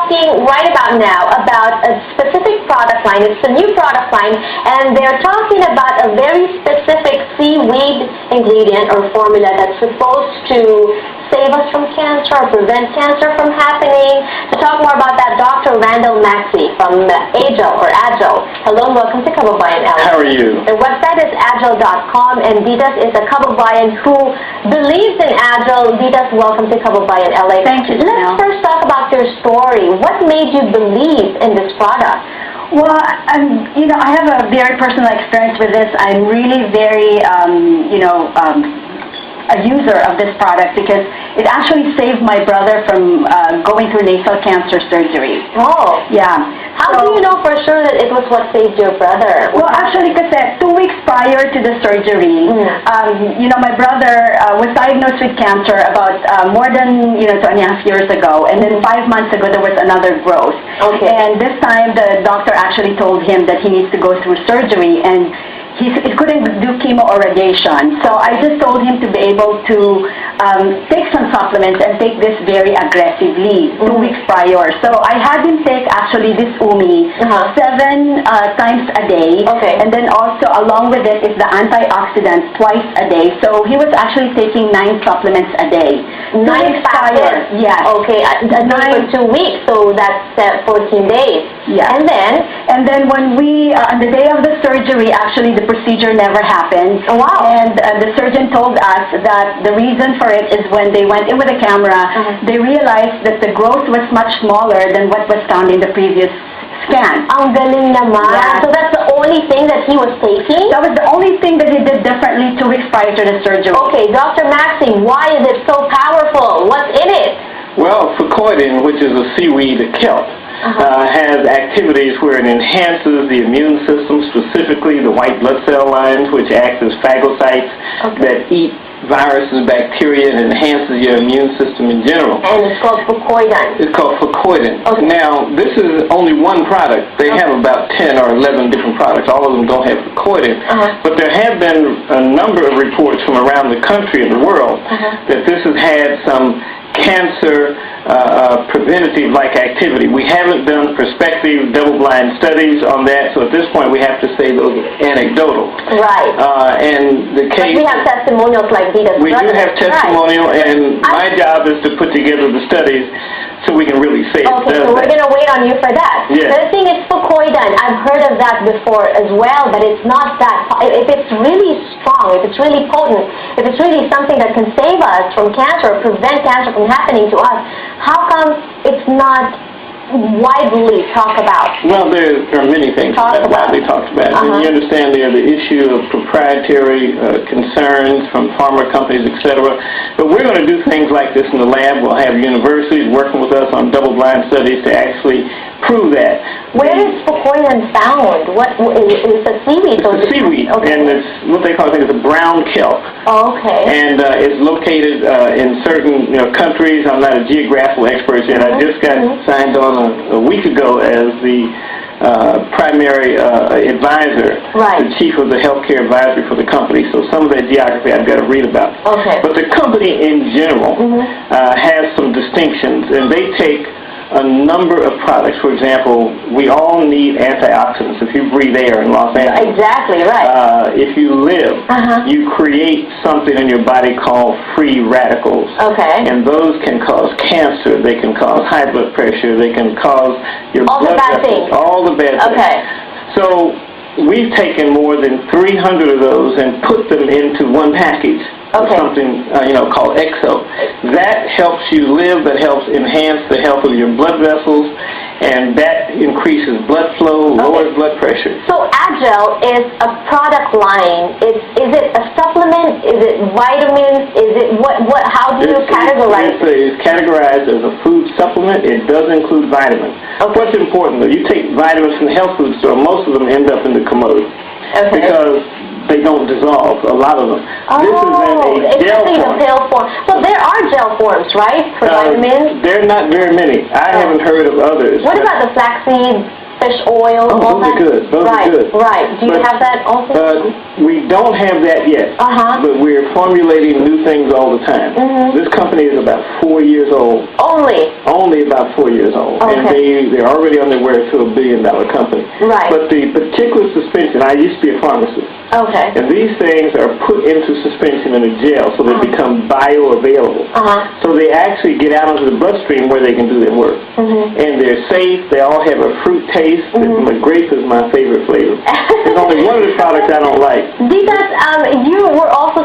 talking right about now about a specific product line. It's a new product line, and they're talking about a very specific seaweed ingredient or formula that's supposed to save us from cancer or prevent cancer from happening. To talk more about that, Dr.Maxey from Agile. Hello and welcome to Kababayan LA. How are you? The website is agile.com, and Ditas is a Kababayan who believes in Agile. Ditas, welcome to Kababayan LA. Thank you, Let's first talk about your story. What made you believe in this product? Well, I have a very personal experience with this. I'm really very, a user of this product because it actually saved my brother from going through nasal cancer surgery. Oh. Yeah. How do you know for sure that it was what saved your brother? Well, actually, kasi 2 weeks prior to the surgery, my brother was diagnosed with cancer about more than 2.5 years ago, and then 5 months ago there was another growth. Okay. And this time the doctor actually told him that he needs to go through surgery, and he couldn't do chemo or radiation. So I just told him to be able to take some supplements and take this very aggressively 2 weeks prior. So I had him take actually this UMI 7 times a day. Okay. And then also along with it is the antioxidants twice a day. So he was actually taking 9 supplements a day. 9 packets? Yes. Okay, a day for 2 weeks, so that's 14 days. Yeah. And then when we, on the day of the surgery, actually the procedure never happened. Oh, wow. And the surgeon told us that the reason for it is when they went in with the camera, they realized that the growth was much smaller than what was found in the previous scan. Ang galing naman. Yeah. So that's the only thing that he was taking? That was the only thing that he did differently 2 weeks prior to the surgery. Okay, Dr. Maxey, why is it so powerful? What's in it? Well, fucoidin, which is a seaweed kelp, has activities where it enhances the immune system, specifically the white blood cell lines, which act as phagocytes that eat viruses, bacteria, and enhances your immune system in general. And it's called fucoidin. It's called fucoidin. Okay. Now, this is only one product. They have about 10 or 11 different products. All of them don't have fucoidin. But there have been a number of reports from around the country and the world that this has had some cancer preventative-like activity. We haven't done prospective double-blind studies on that, so at this point we have to say those are anecdotal. Right. And the case... But we have testimonials like Dita's We do brother. have testimonial, right. and my job is to put together the studies so we can really say it Okay, does so we're that. going to wait on you for that. Yes. The thing is fucoidin. I've heard of that before as well, but it's not that. If it's really strong, if it's really potent, if it's really something that can save us from cancer or prevent cancer from happening to us, how come it's not widely talked about? Well, there are many things that are widely talked about. And you understand there the issue of proprietary concerns from pharma companies, etc. But we're going to do things like this in the lab. We'll have universities working with us on double-blind studies to actually prove that. Where is fucoidin found? What is a seaweed? It's a seaweed, okay. and it's what they call, I think, it's a brown kelp. Oh, okay. And it's located in certain countries. I'm not a geographical expert yet. I just got signed on a week ago as the primary advisor, the chief of the healthcare advisory for the company. So some of that geography I've got to read about. Okay. But the company in general has some distinctions, and they take a number of products. For example, we all need antioxidants. If you breathe air in Los Angeles, exactly right. If you live, you create something in your body called free radicals. Okay. And those can cause cancer. They can cause high blood pressure. They can cause your all blood the bad vessels, things. all the bad things. Okay. So we've taken more than 300 of those and put them into one package. Something called EXO. That helps you live. That helps enhance the health of your blood vessels, and that increases blood flow, lowers blood pressure. So Agile is a product line. Is it a supplement? Is it vitamins? Is it what? How do you categorize it? It's categorized as a food supplement. It does include vitamins. What's important though? You take vitamins from the health food store. Most of them end up in the commode because they don't dissolve, a lot of them. This is in a gel form. The pill form. So there are gel forms, right, for vitamins? There are not very many. I haven't heard of others. What about the flaxseed, fish oil? Oh, those are good. Those are good. Right. Do you have that also? We don't have that yet, but we're formulating new things all the time. This company is about 4 years old. Only about 4 years old. Okay. And they're already on their way to $1 billion company. Right. But the particular suspension, I used to be a pharmacist. Okay. And these things are put into suspension in a gel so they become bioavailable. So they actually get out into the bloodstream where they can do their work. And they're safe. They all have a fruit taste. The grape is my favorite flavor. There's only one of the products I don't like. Because you were also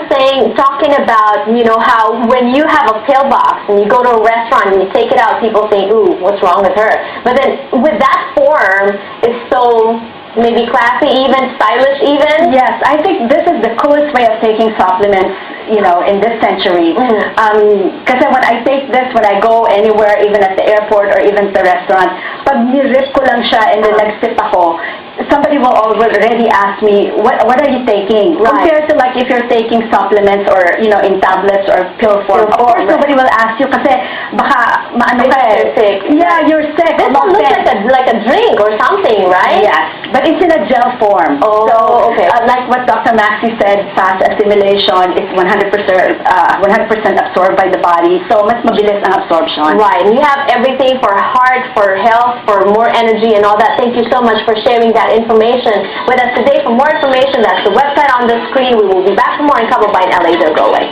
talking about, how when you have a pill box and you go to a restaurant and you take it out, people think, ooh, what's wrong with her? But then with that form, it's so maybe classy even, stylish even? Yes, I think this is the coolest way of taking supplements, in this century. Because when I take this, when I go anywhere, even at the airport or even at the restaurant, pag nirip ko lang siya and then nag-sip ako, somebody will already ask me, what are you taking? Right. Compared to like if you're taking supplements or, in tablets or pill form. Of course, nobody will ask you kasi baka maano ka You're sick. Yeah, you're sick. This one looks like a drink or something, right? Yes, but it's in a gel form. Oh, so, okay. Like what Dr. Maxey said, fast assimilation is 100% absorbed by the body. So, mas mabilis ang absorption. Right. And you have everything for heart, for health, for more energy and all that. Thank you so much for sharing that information with us today. For more information, that's the website on the screen. We will be back for more in Kababayan LA. Don't go away.